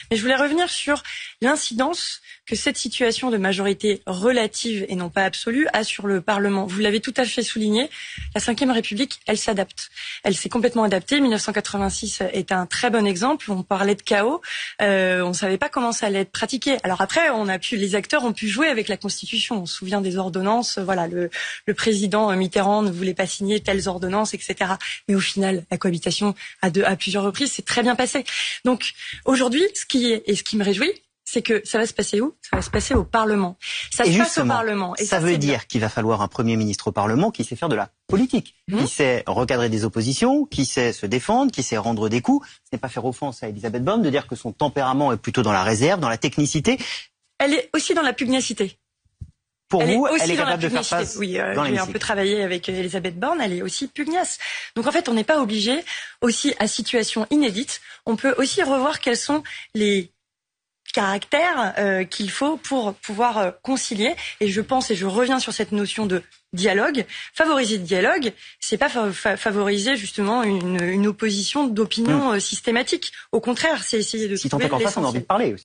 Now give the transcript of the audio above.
Mais je voulais revenir sur l'incidence que cette situation de majorité relative et non pas absolue a sur le Parlement. Vous l'avez tout à fait souligné, la Ve République, elle s'adapte. Elle s'est complètement adaptée. 1986 est un très bon exemple. On parlait de chaos. On ne savait pas comment ça allait être pratiqué. Alors après, les acteurs ont pu jouer avec la Constitution. On se souvient des ordonnances. Voilà, le président Mitterrand ne voulait pas signer telles ordonnances, etc. Mais au final, la cohabitation à plusieurs reprises s'est très bien passée. Donc aujourd'hui, ce qui me réjouit, c'est que ça va se passer où? Ça va se passer au Parlement. Ça se passe au Parlement. Et ça veut dire qu'il va falloir un Premier ministre au Parlement qui sait faire de la politique, qui sait recadrer des oppositions, qui sait se défendre, qui sait rendre des coups. Ce n'est pas faire offense à Elisabeth Borne de dire que son tempérament est plutôt dans la réserve, dans la technicité. Elle est aussi dans la pugnacité. Pour vous, elle est capable de faire face oui, dans j'ai un peu travaillé avec Elisabeth Borne, elle est aussi pugnace. Donc en fait, on n'est pas obligé, aussi à situation inédite, on peut aussi revoir quels sont les caractères qu'il faut pour pouvoir concilier. Et je pense, et je reviens sur cette notion de dialogue, favoriser le dialogue, c'est pas favoriser justement une opposition d'opinion systématique. Au contraire, c'est essayer de... Si tant est qu'en face, on a envie de parler aussi.